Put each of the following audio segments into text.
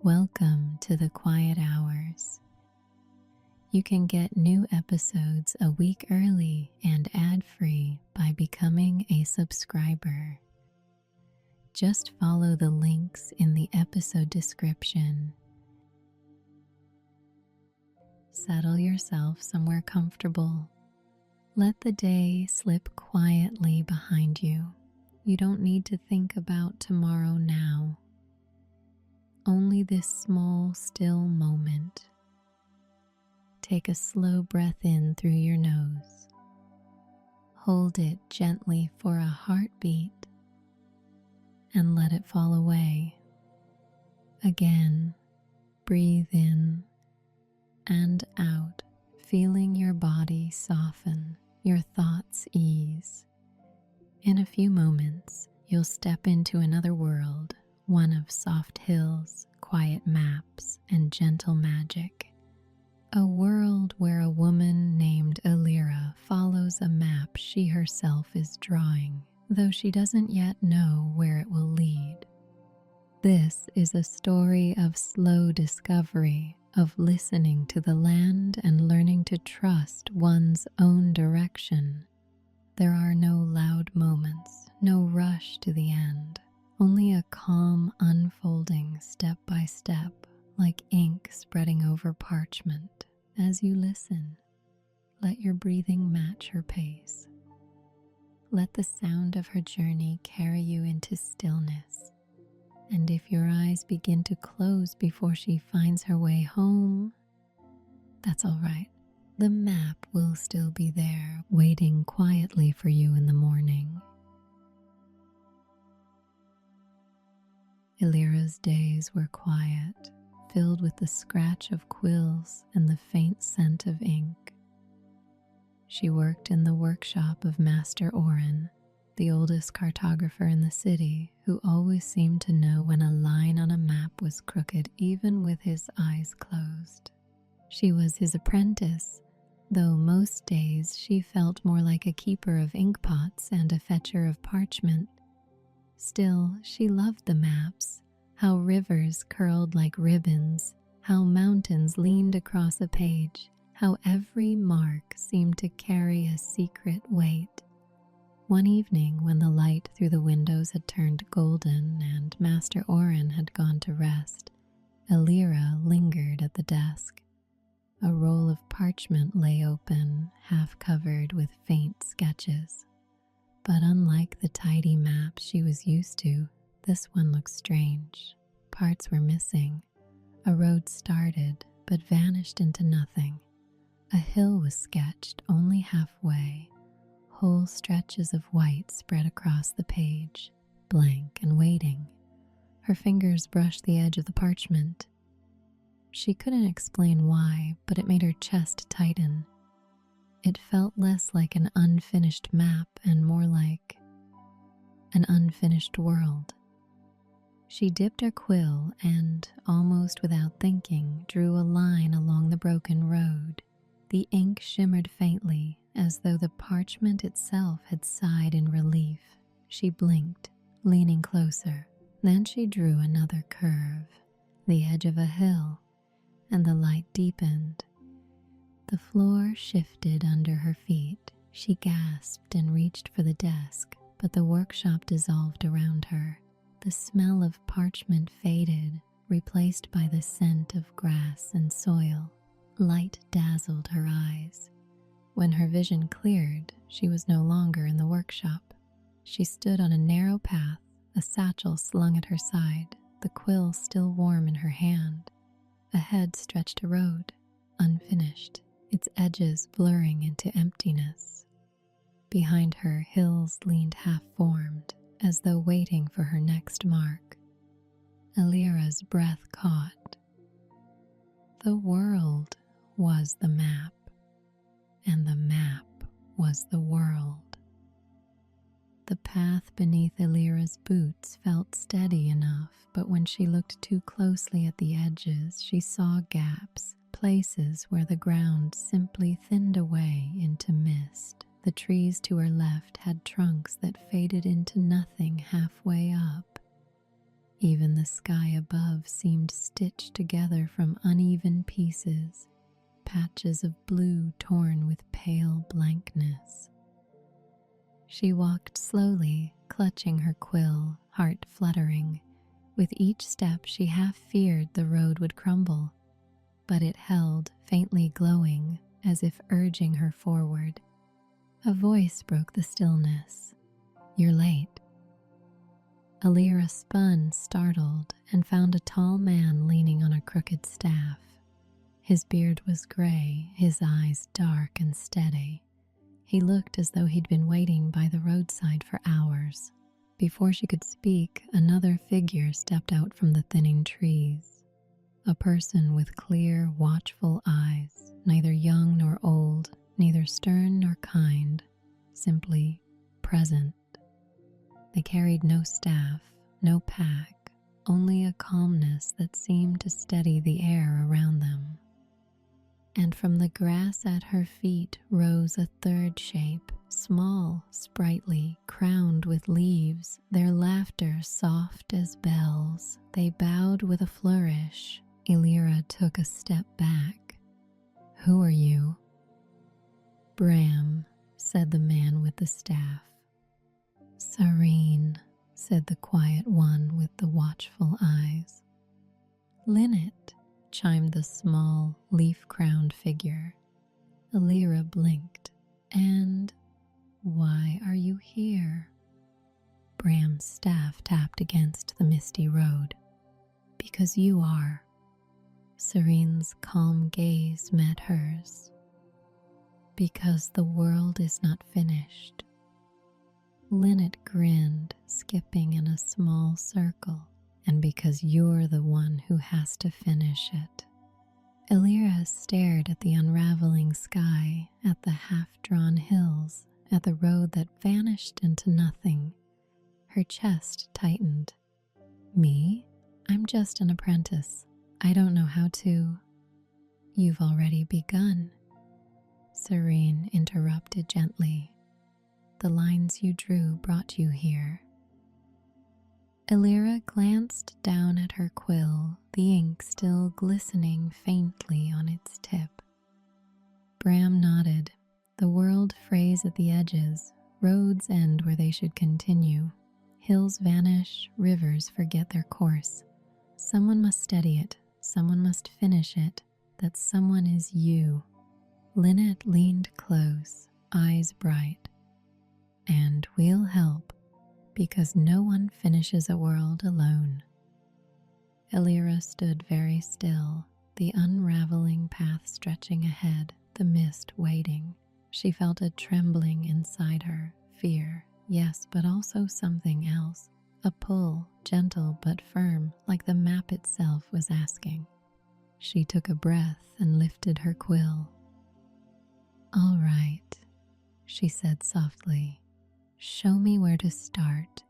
Welcome to the Quiet Hours. You can get new episodes a week early and ad-free by becoming a subscriber. Just follow the links in the episode description. Settle yourself somewhere comfortable. Let the day slip quietly behind you. You don't need to think about tomorrow now. Only this small, still moment. Take a slow breath in through your nose. Hold it gently for a heartbeat and let it fall away. Again, breathe in and out, feeling your body soften, your thoughts ease. In a few moments, you'll step into another world, one of soft hills, quiet maps, and gentle magic. A world where a woman named Elira follows a map she herself is drawing, though she doesn't yet know where it will lead. This is a story of slow discovery, of listening to the land and learning to trust one's own direction. There are no loud moments, no rush to the end. Only a calm unfolding step by step, like ink spreading over parchment. As you listen, let your breathing match her pace. Let the sound of her journey carry you into stillness. And if your eyes begin to close before she finds her way home, that's all right. The map will still be there, waiting quietly for you in the morning. Elira's days were quiet, filled with the scratch of quills and the faint scent of ink. She worked in the workshop of Master Oren, the oldest cartographer in the city, who always seemed to know when a line on a map was crooked even with his eyes closed. She was his apprentice, though most days she felt more like a keeper of inkpots and a fetcher of parchment. Still, she loved the maps, how rivers curled like ribbons, how mountains leaned across a page, how every mark seemed to carry a secret weight. One evening, when the light through the windows had turned golden and Master Oren had gone to rest, Elira lingered at the desk. A roll of parchment lay open, half covered with faint sketches. But unlike the tidy maps she was used to, this one looked strange. Parts were missing. A road started, but vanished into nothing. A hill was sketched only halfway. Whole stretches of white spread across the page, blank and waiting. Her fingers brushed the edge of the parchment. She couldn't explain why, but it made her chest tighten. It felt less like an unfinished map and more like an unfinished world. She dipped her quill and, almost without thinking, drew a line along the broken road. The ink shimmered faintly, as though the parchment itself had sighed in relief. She blinked, leaning closer. Then she drew another curve, the edge of a hill, and the light deepened. The floor shifted under her feet. She gasped and reached for the desk, but the workshop dissolved around her. The smell of parchment faded, replaced by the scent of grass and soil. Light dazzled her eyes. When her vision cleared, she was no longer in the workshop. She stood on a narrow path, a satchel slung at her side, the quill still warm in her hand. Ahead stretched a road, unfinished, its edges blurring into emptiness. Behind her, hills leaned half-formed, as though waiting for her next mark. Elira's breath caught. The world was the map, and the map was the world. The path beneath Elira's boots felt steady enough, but when she looked too closely at the edges, she saw gaps, places where the ground simply thinned away into mist. The trees to her left had trunks that faded into nothing halfway up. Even the sky above seemed stitched together from uneven pieces, patches of blue torn with pale blankness. She walked slowly, clutching her quill, heart fluttering. With each step she half feared the road would crumble, but it held, faintly glowing, as if urging her forward. A voice broke the stillness. "You're late." Elira spun, startled, and found a tall man leaning on a crooked staff. His beard was gray, his eyes dark and steady. He looked as though he'd been waiting by the roadside for hours. Before she could speak, another figure stepped out from the thinning trees. A person with clear, watchful eyes, neither young nor old, neither stern nor kind, simply present. They carried no staff, no pack, only a calmness that seemed to steady the air around them. And from the grass at her feet rose a third shape, small, sprightly, crowned with leaves, their laughter soft as bells. They bowed with a flourish. Elira took a step back. "Who are you?" "Bram," said the man with the staff. "Serene," said the quiet one with the watchful eyes. "Linnet," chimed the small, leaf-crowned figure. Elira blinked. "And why are you here?" Bram's staff tapped against the misty road. "Because you are." Serene's calm gaze met hers. "Because the world is not finished." Linnet grinned, skipping in a small circle. "And because you're the one who has to finish it." Elira stared at the unraveling sky, at the half-drawn hills, at the road that vanished into nothing. Her chest tightened. "Me? I'm just an apprentice. I don't know how to." "You've already begun," Serene interrupted gently. "The lines you drew brought you here." Elira glanced down at her quill, the ink still glistening faintly on its tip. Bram nodded. The world frays at the edges, roads end where they should continue. Hills vanish, rivers forget their course. Someone must steady it, someone must finish it. That someone is you. Linnet leaned close, eyes bright. "And we'll help. Because no one finishes a world alone." Elira stood very still, the unraveling path stretching ahead, the mist waiting. She felt a trembling inside her, fear, yes, but also something else. A pull, gentle but firm, like the map itself was asking. She took a breath and lifted her quill. "All right," she said softly. "Show me where to start."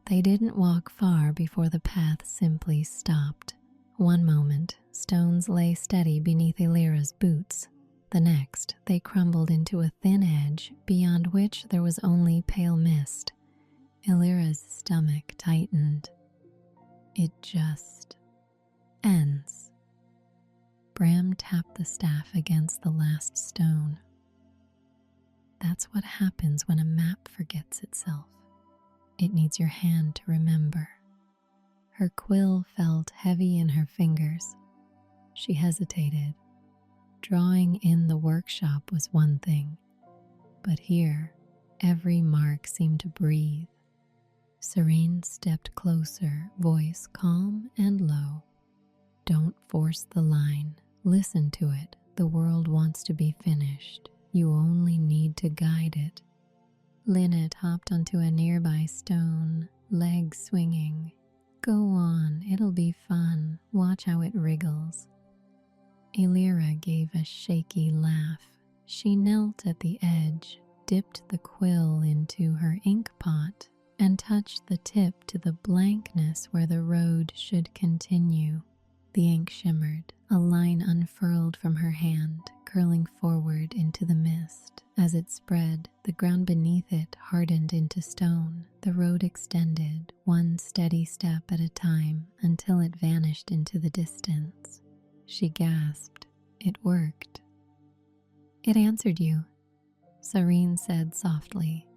They didn't walk far before the path simply stopped. One moment, stones lay steady beneath Elira's boots. The next, they crumbled into a thin edge beyond which there was only pale mist. Elira's stomach tightened. "It just ends." Bram tapped the staff against the last stone. "That's what happens when a map forgets itself. It needs your hand to remember." Her quill felt heavy in her fingers. She hesitated. Drawing in the workshop was one thing, but here, every mark seemed to breathe. Serene stepped closer, voice calm and low. "Don't force the line. Listen to it. The world wants to be finished. You only need to guide it." Linnet hopped onto a nearby stone, legs swinging. "Go on, it'll be fun. Watch how it wriggles." Elira gave a shaky laugh. She knelt at the edge, dipped the quill into her ink pot, and touched the tip to the blankness where the road should continue. The ink shimmered, a line unfurled from her hand, curling forward into the mist. As it spread, the ground beneath it hardened into stone. The road extended, one steady step at a time, until it vanished into the distance. She gasped. It worked. It answered you, Serene said softly.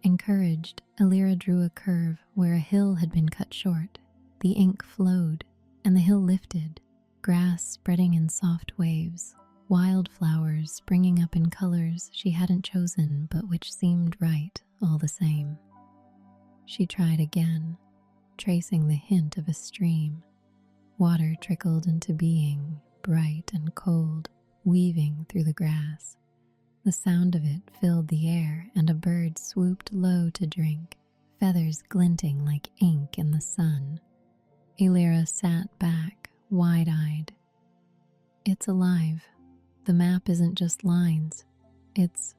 Encouraged, Elira drew a curve where a hill had been cut short. The ink flowed, and the hill lifted, grass spreading in soft waves, wildflowers springing up in colors she hadn't chosen but which seemed right all the same. She tried again, tracing the hint of a stream. Water trickled into being, bright and cold, weaving through the grass. The sound of it filled the air, and a bird swooped low to drink, feathers glinting like ink in the sun. Elira sat back, wide-eyed. It's alive. The map isn't just lines. It's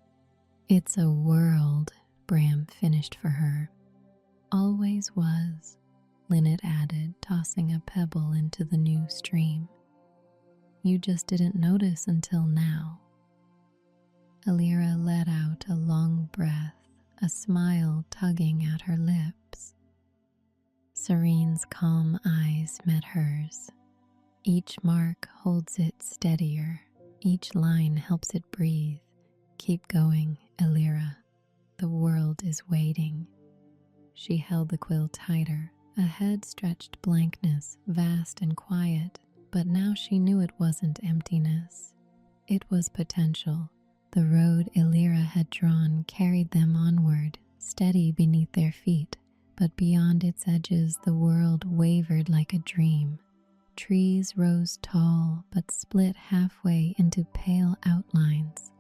a world, Bram finished for her. Always was, Lynette added, tossing a pebble into the new stream. You just didn't notice until now. Elira let out a long breath, a smile tugging at her lips. Serene's calm eyes met hers. Each mark holds it steadier. Each line helps it breathe. Keep going, Elira. The world is waiting. She held the quill tighter. Ahead stretched blankness, vast and quiet, but now she knew it wasn't emptiness. It was potential. The road Elira had drawn carried them onward, steady beneath their feet, but beyond its edges the world wavered like a dream. Trees rose tall but split halfway into pale outlines.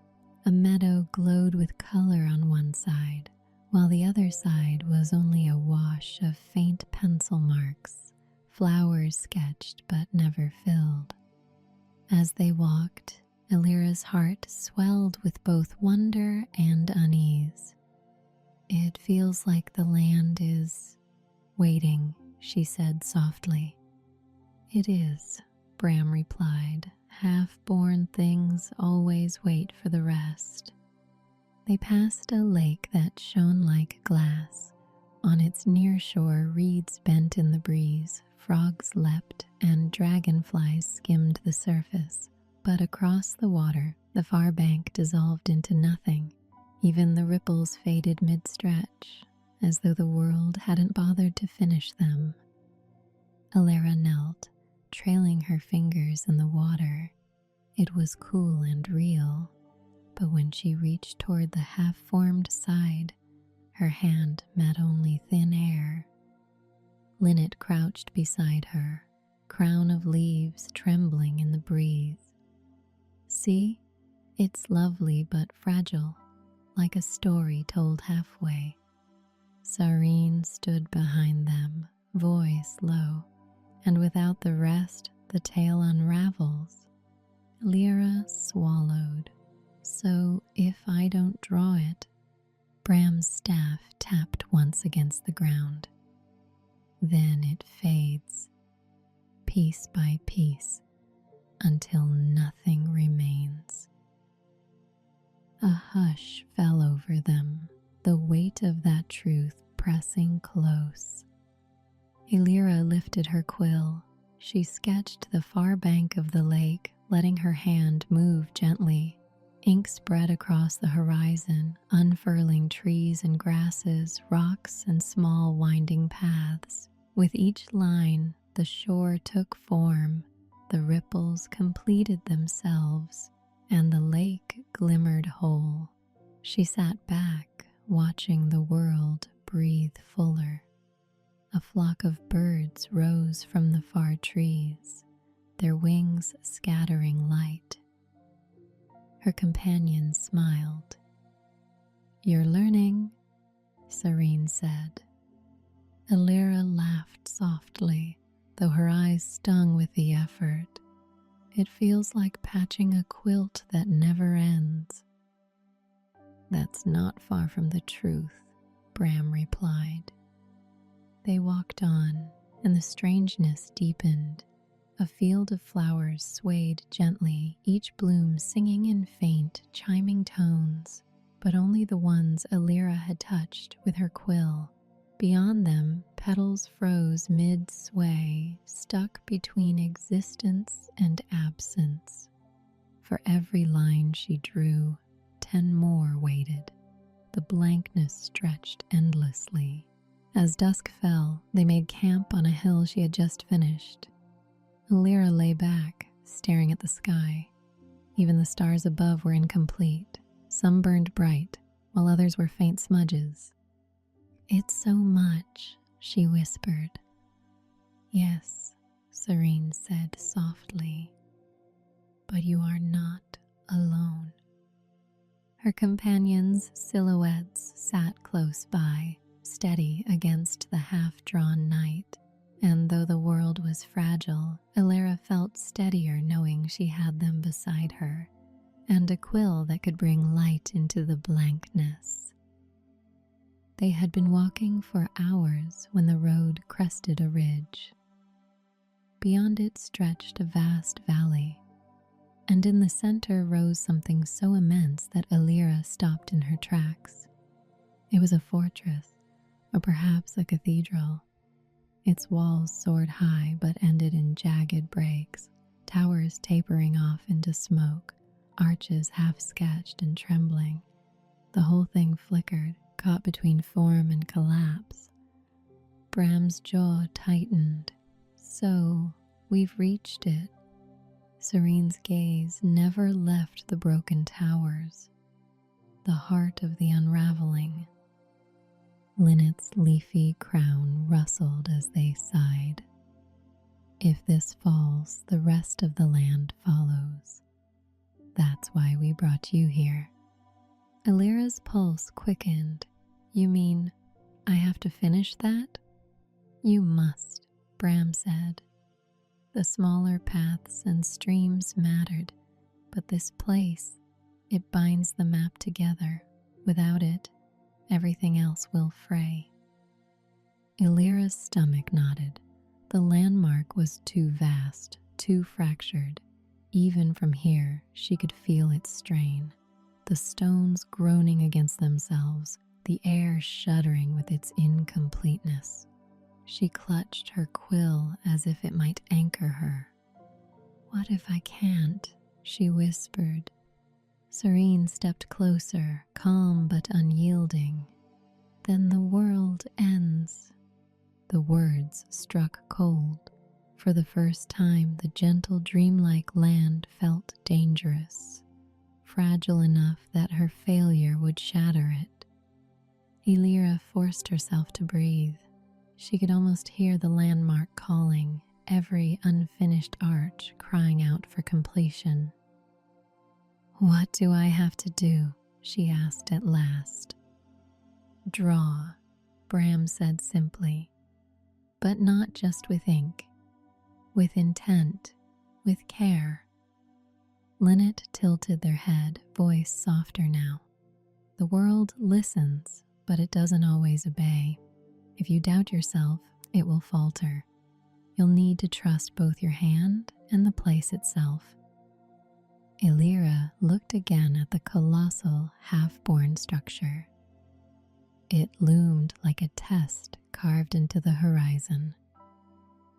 A meadow glowed with color on one side, while the other side was only a wash of faint pencil marks, flowers sketched but never filled. As they walked, Elira's heart swelled with both wonder and unease. It feels like the land is waiting, she said softly. It is, Bram replied. Half-born things always wait for the rest. They passed a lake that shone like glass. On its near shore, reeds bent in the breeze, frogs leapt, and dragonflies skimmed the surface. But across the water, the far bank dissolved into nothing. Even the ripples faded mid-stretch, as though the world hadn't bothered to finish them. Elira knelt, trailing her fingers in the water. It was cool and real, but when she reached toward the half-formed side, her hand met only thin air. Lynette crouched beside her, crown of leaves trembling in the breeze. See, it's lovely but fragile, like a story told halfway. Serene stood behind them, voice low, and without the rest, the tale unravels. Elira swallowed. So if I don't draw it, Bram's staff tapped once against the ground. Then it fades, piece by piece, until nothing remains. A hush fell over them, the weight of that truth pressing close. Elira lifted her quill. She sketched the far bank of the lake, letting her hand move gently. Ink spread across the horizon, unfurling trees and grasses, rocks and small winding paths. With each line, the shore took form, the ripples completed themselves, and the lake glimmered whole. She sat back, watching the world breathe fuller. A flock of birds rose from the far trees, their wings scattering light. Her companion smiled. "You're learning," Serene said. Elira laughed softly, though her eyes stung with the effort. "It feels like patching a quilt that never ends." "That's not far from the truth," Bram replied. They walked on, and the strangeness deepened. A field of flowers swayed gently, each bloom singing in faint, chiming tones, but only the ones Elira had touched with her quill. Beyond them, petals froze mid-sway, stuck between existence and absence. For every line she drew, 10 more waited. The blankness stretched endlessly. As dusk fell, they made camp on a hill she had just finished. Elira lay back, staring at the sky. Even the stars above were incomplete. Some burned bright, while others were faint smudges. "It's so much," she whispered. "Yes," Serene said softly, "but you are not alone." Her companions' silhouettes sat close by, steady against the half-drawn night, and though the world was fragile, Elira felt steadier knowing she had them beside her, and a quill that could bring light into the blankness. They had been walking for hours when the road crested a ridge. Beyond it stretched a vast valley, and in the center rose something so immense that Elira stopped in her tracks. It was a fortress, or perhaps a cathedral. Its walls soared high but ended in jagged breaks, towers tapering off into smoke, arches half-sketched and trembling. The whole thing flickered, caught between form and collapse. Bram's jaw tightened. "So, we've reached it." Serene's gaze never left the broken towers, the heart of the unraveling. Linnet's leafy crown rustled as they sighed. "If this falls, the rest of the land follows. That's why we brought you here." Elira's pulse quickened. "You mean I have to finish that?" "You must," Bram said. The smaller paths and streams mattered, but this place, it binds the map together. Without it, everything else will fray. Elira's stomach nodded. The landmark was too vast, too fractured. Even from here, she could feel its strain. The stones groaning against themselves, the air shuddering with its incompleteness. She clutched her quill as if it might anchor her. "What if I can't?" she whispered. Serene stepped closer, calm but unyielding. "Then the world ends." The words struck cold. For the first time, the gentle, dreamlike land felt dangerous, fragile enough that her failure would shatter it. Elira forced herself to breathe. She could almost hear the landmark calling, every unfinished arch crying out for completion. "What do I have to do?" she asked at last. "Draw," Bram said simply, "but not just with ink. With intent, with care." Linnet tilted their head, voice softer now. "The world listens, but it doesn't always obey. If you doubt yourself, it will falter. You'll need to trust both your hand and the place itself." Elira looked again at the colossal, half-born structure. It loomed like a test carved into the horizon.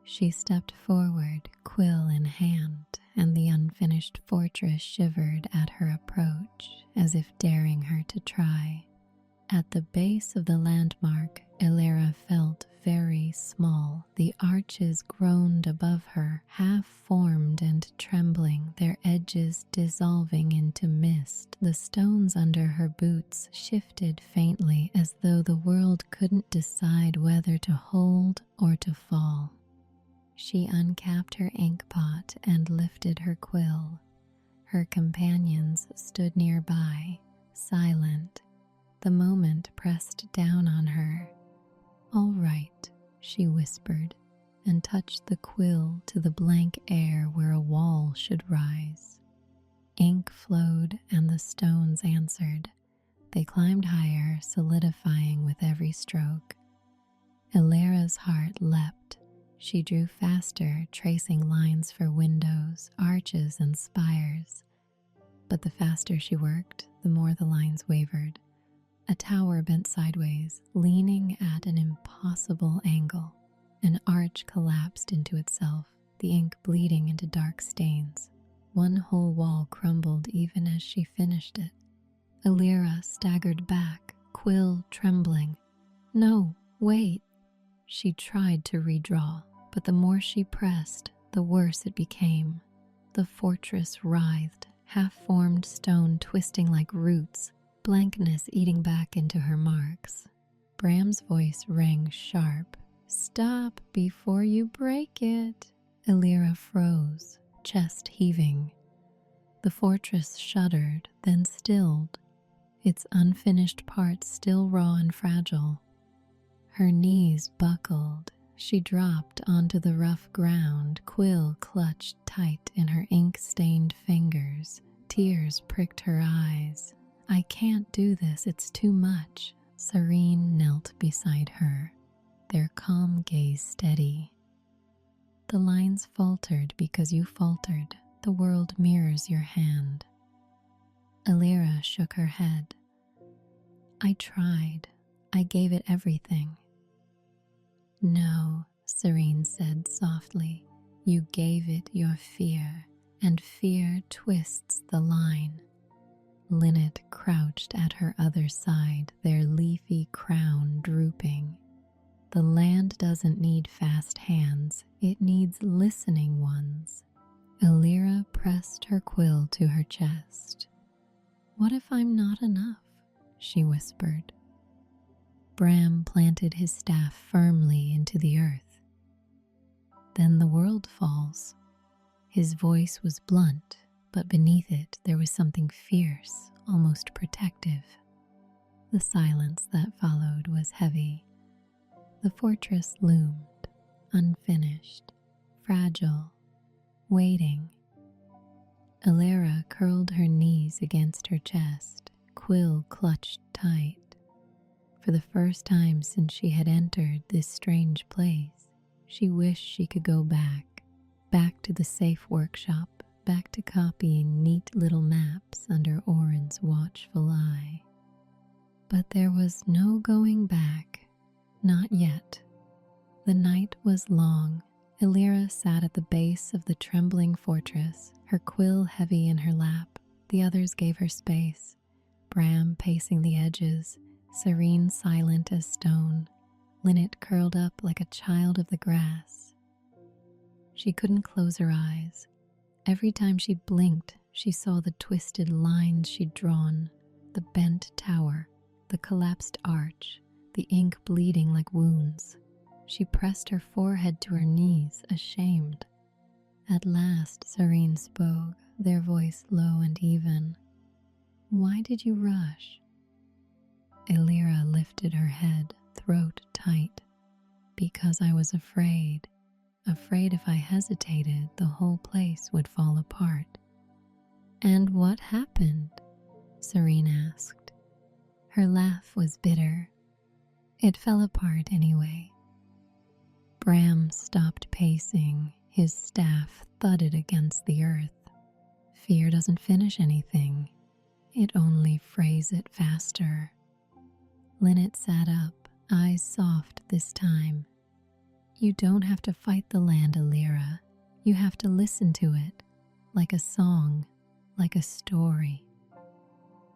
She stepped forward, quill in hand, and the unfinished fortress shivered at her approach, as if daring her to try. At the base of the landmark, Elira felt very small. The arches groaned above her, half-formed and trembling, their edges dissolving into mist. The stones under her boots shifted faintly, as though the world couldn't decide whether to hold or to fall. She uncapped her inkpot and lifted her quill. Her companions stood nearby, silent. The moment pressed down on her. "All right," she whispered, and touched the quill to the blank air where a wall should rise. Ink flowed and the stones answered. They climbed higher, solidifying with every stroke. Elira's heart leapt. She drew faster, tracing lines for windows, arches, and spires. But the faster she worked, the more the lines wavered. A tower bent sideways, leaning at an impossible angle. An arch collapsed into itself, the ink bleeding into dark stains. One whole wall crumbled even as she finished it. Elira staggered back, quill trembling. No, wait. She tried to redraw, but the more she pressed, the worse it became. The fortress writhed, half-formed stone twisting like roots, blankness eating back into her marks. Bram's voice rang sharp. "Stop before you break it." Elira froze, chest heaving. The fortress shuddered, then stilled, its unfinished parts still raw and fragile. Her knees buckled. She dropped onto the rough ground, quill clutched tight in her ink-stained fingers. Tears pricked her eyes. "I can't do this, it's too much." Serene knelt beside her, their calm gaze steady. "The lines faltered because you faltered. The world mirrors your hand." Elira shook her head. "I tried. I gave it everything." "No," Serene said softly. "You gave it your fear, and fear twists the line." Linnet crouched at her other side, their leafy crown drooping. "The land doesn't need fast hands, it needs listening ones." Elira pressed her quill to her chest. "What if I'm not enough?" she whispered. Bram planted his staff firmly into the earth. "Then the world falls." His voice was blunt, but beneath it there was something fierce, almost protective. The silence that followed was heavy. The fortress loomed, unfinished, fragile, waiting. Elira curled her knees against her chest, quill clutched tight. For the first time since she had entered this strange place, she wished she could go back to the safe workshop, back to copying neat little maps under Oren's watchful eye. But there was no going back, not yet. The night was long. Elira sat at the base of the trembling fortress, her quill heavy in her lap. The others gave her space, Bram pacing the edges, Serene silent as stone, Linnet curled up like a child of the grass. She couldn't close her eyes. Every time she blinked, she saw the twisted lines she'd drawn, the bent tower, the collapsed arch, the ink bleeding like wounds. She pressed her forehead to her knees, ashamed. At last Serene spoke, their voice low and even. "Why did you rush?" Elira lifted her head, throat tight. "Because I was afraid if I hesitated, the whole place would fall apart." "And what happened?" Serene asked. Her laugh was bitter. "It fell apart anyway." Bram stopped pacing. His staff thudded against the earth. "Fear doesn't finish anything. It only frays it faster." Linnet sat up, eyes soft this time. "You don't have to fight the land, Elira. You have to listen to it, like a song, like a story."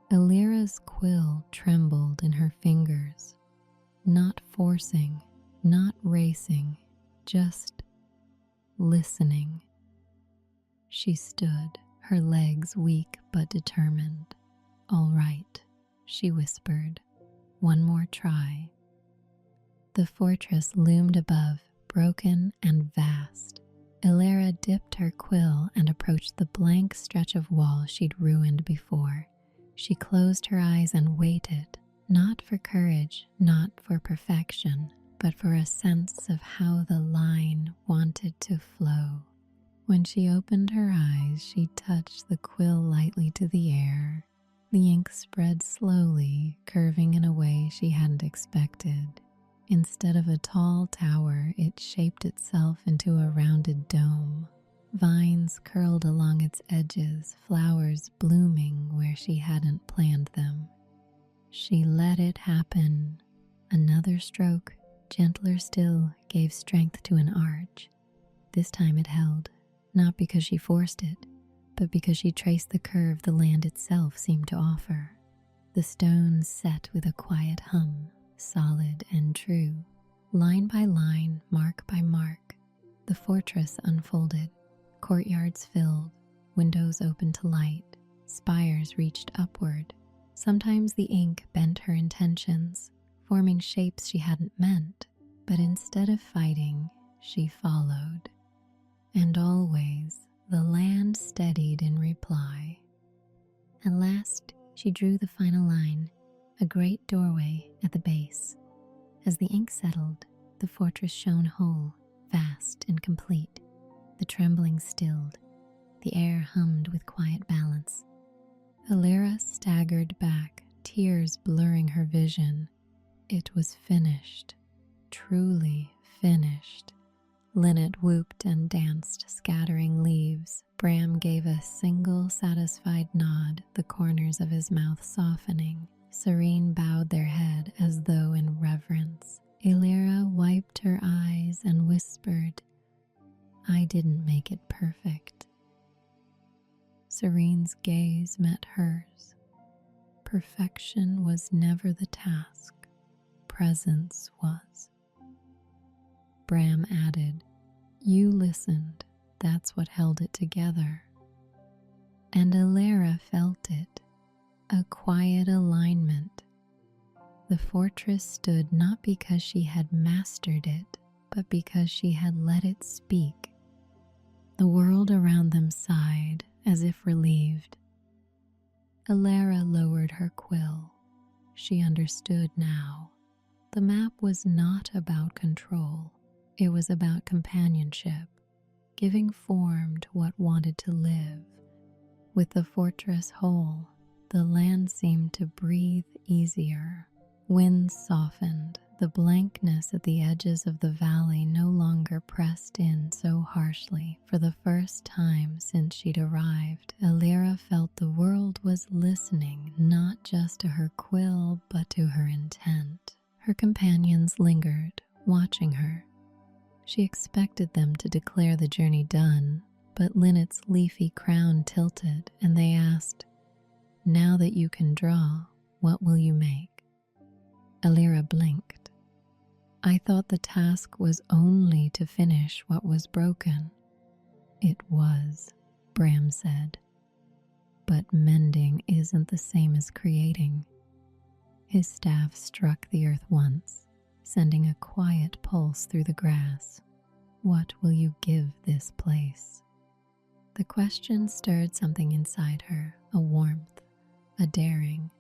Elira's quill trembled in her fingers, not forcing, not racing, just listening. She stood, her legs weak but determined. "All right," she whispered. "One more try." The fortress loomed above, broken and vast. Elira dipped her quill and approached the blank stretch of wall she'd ruined before. She closed her eyes and waited, not for courage, not for perfection, but for a sense of how the line wanted to flow. When she opened her eyes, she touched the quill lightly to the air. The ink spread slowly, curving in a way she hadn't expected. Instead of a tall tower, it shaped itself into a rounded dome. Vines curled along its edges, flowers blooming where she hadn't planned them. She let it happen. Another stroke, gentler still, gave strength to an arch. This time it held, not because she forced it, but because she traced the curve the land itself seemed to offer. The stones set with a quiet hum, solid and true. Line by line, mark by mark, the fortress unfolded. Courtyards filled, windows opened to light, spires reached upward. Sometimes the ink bent her intentions, forming shapes she hadn't meant, but instead of fighting, she followed. And always, the land steadied in reply. At last, she drew the final line, a great doorway at the base. As the ink settled, the fortress shone whole, vast and complete. The trembling stilled. The air hummed with quiet balance. Elira staggered back, tears blurring her vision. It was finished, truly finished. Linnet whooped and danced, scattering leaves. Bram gave a single satisfied nod, the corners of his mouth softening. Serene bowed their head as though in reverence. Elira wiped her eyes and whispered, "I didn't make it perfect." Serene's gaze met hers. Perfection was never the task. Presence was. Bram added, "You listened. That's what held it together." And Elira felt it, a quiet alignment. The fortress stood not because she had mastered it, but because she had let it speak. The world around them sighed, as if relieved. Elira lowered her quill. She understood now. The map was not about control. It was about companionship, giving form to what wanted to live. With the fortress whole, the land seemed to breathe easier. Winds softened. The blankness at the edges of the valley no longer pressed in so harshly. For the first time since she'd arrived, Elira felt the world was listening not just to her quill, but to her intent. Her companions lingered, watching her. She expected them to declare the journey done, but Linnet's leafy crown tilted, and they asked, "Now that you can draw, what will you make?" Elira blinked. "I thought the task was only to finish what was broken." "It was," Bram said. "But mending isn't the same as creating." His staff struck the earth once, sending a quiet pulse through the grass. "What will you give this place?" The question stirred something inside her, a warmth, a daring.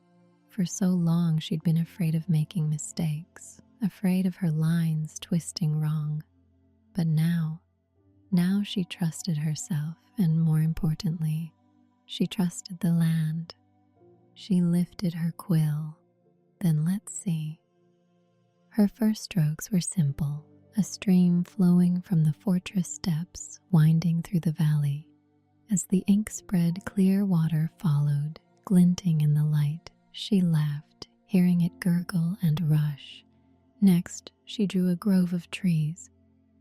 For so long she'd been afraid of making mistakes, afraid of her lines twisting wrong. But now she trusted herself, and more importantly, she trusted the land. She lifted her quill. Then let's see. Her first strokes were simple, a stream flowing from the fortress steps, winding through the valley. As the ink spread, clear water followed, glinting in the light. She laughed, hearing it gurgle and rush. Next, she drew a grove of trees,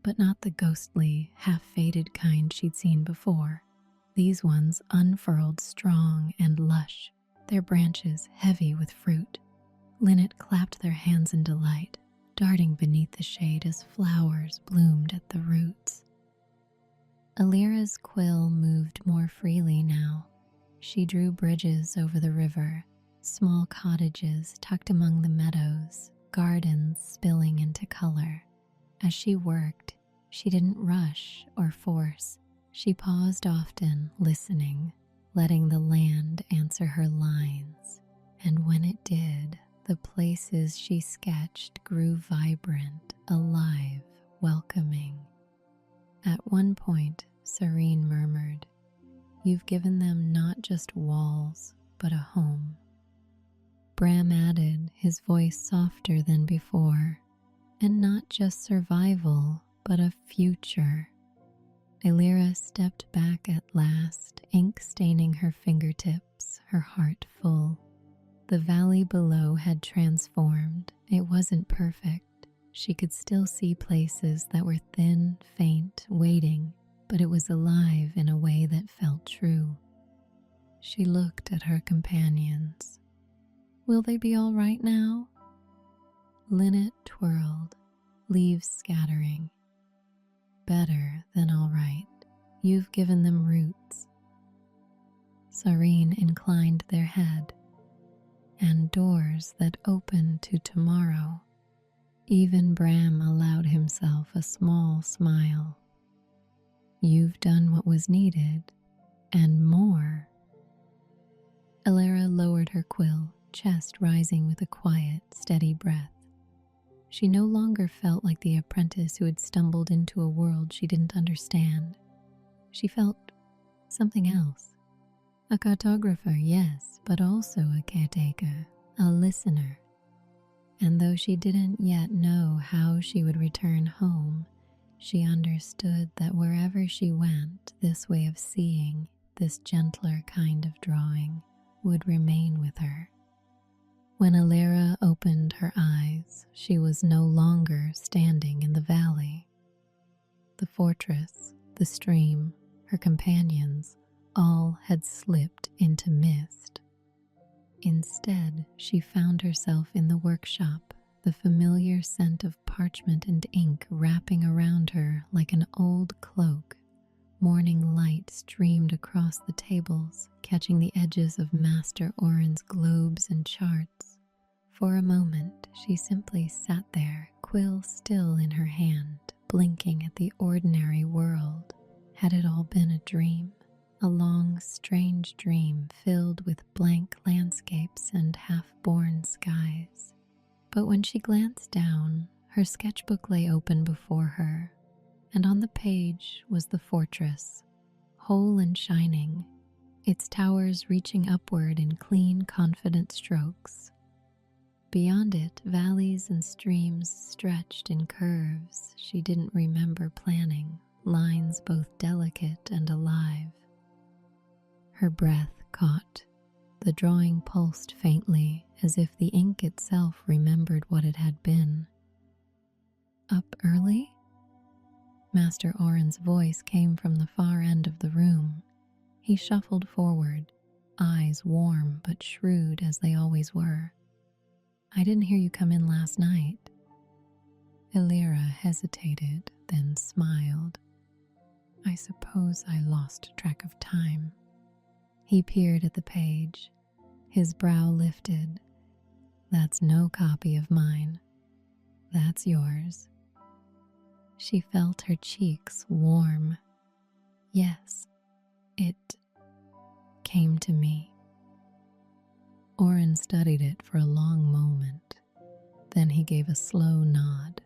but not the ghostly, half-faded kind she'd seen before. These ones unfurled strong and lush, their branches heavy with fruit. Linnet clapped their hands in delight, darting beneath the shade as flowers bloomed at the roots. Elira's quill moved more freely now. She drew bridges over the river, small cottages tucked among the meadows, gardens spilling into color. As she worked, she didn't rush or force. She paused often, listening, letting the land answer her lines. And when it did, the places she sketched grew vibrant, alive, welcoming. At one point, Serene murmured, "You've given them not just walls, but a home." Bram added, his voice softer than before, and not just survival, but a future. Elira stepped back at last, ink staining her fingertips, her heart full. The valley below had transformed. It wasn't perfect. She could still see places that were thin, faint, waiting, but it was alive in a way that felt true. She looked at her companions. Will they be all right now? Linnet twirled, leaves scattering. Better than all right. You've given them roots. Sareen inclined their head. And doors that open to tomorrow. Even Bram allowed himself a small smile. You've done what was needed, and more. Elira lowered her quill, chest rising with a quiet, steady breath. She no longer felt like the apprentice who had stumbled into a world she didn't understand. She felt something else. A cartographer, yes, but also a caretaker, a listener. And though she didn't yet know how she would return home, she understood that wherever she went, this way of seeing, this gentler kind of drawing, would remain with her. When Elira opened her eyes, she was no longer standing in the valley. The fortress, the stream, her companions, all had slipped into mist. Instead, she found herself in the workshop, the familiar scent of parchment and ink wrapping around her like an old cloak. Morning light streamed across the tables, catching the edges of Master Oren's globes and charts. For a moment, she simply sat there, quill still in her hand, blinking at the ordinary world. Had it all been a dream? A long, strange dream filled with blank landscapes and half-born skies. But when she glanced down, her sketchbook lay open before her, and on the page was the fortress, whole and shining, its towers reaching upward in clean, confident strokes. Beyond it, valleys and streams stretched in curves she didn't remember planning, lines both delicate and alive. Her breath caught. The drawing pulsed faintly, as if the ink itself remembered what it had been. Up early? Master Oren's voice came from the far end of the room. He shuffled forward, eyes warm but shrewd as they always were. I didn't hear you come in last night. Elira hesitated, then smiled. I suppose I lost track of time. He peered at the page, his brow lifted. That's no copy of mine. That's yours. She felt her cheeks warm. Yes, it came to me. Oren studied it for a long moment. Then he gave a slow nod.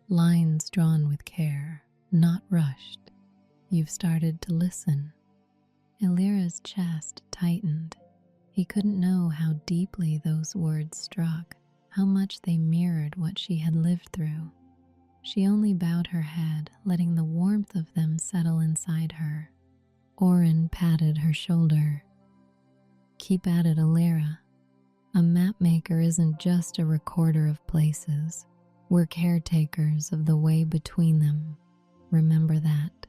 Lines drawn with care, not rushed. You've started to listen. Elira's chest tightened. He couldn't know how deeply those words struck, how much they mirrored what she had lived through. She only bowed her head, letting the warmth of them settle inside her. Oren patted her shoulder. Keep at it, Elira. A mapmaker isn't just a recorder of places. We're caretakers of the way between them. Remember that.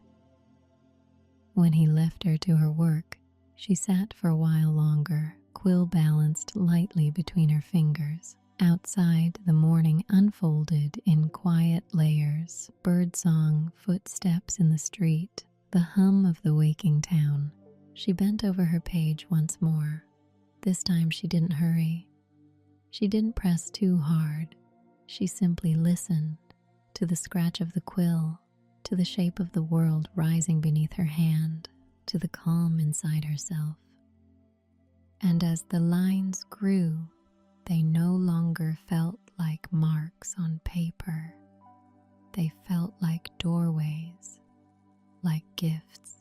When he left her to her work, she sat for a while longer, quill balanced lightly between her fingers. Outside, the morning unfolded in quiet layers, birdsong, footsteps in the street, the hum of the waking town. She bent over her page once more. This time she didn't hurry. She didn't press too hard. She simply listened to the scratch of the quill, to the shape of the world rising beneath her hand, to the calm inside herself. And as the lines grew, they no longer felt like marks on paper. They felt like doorways, like gifts.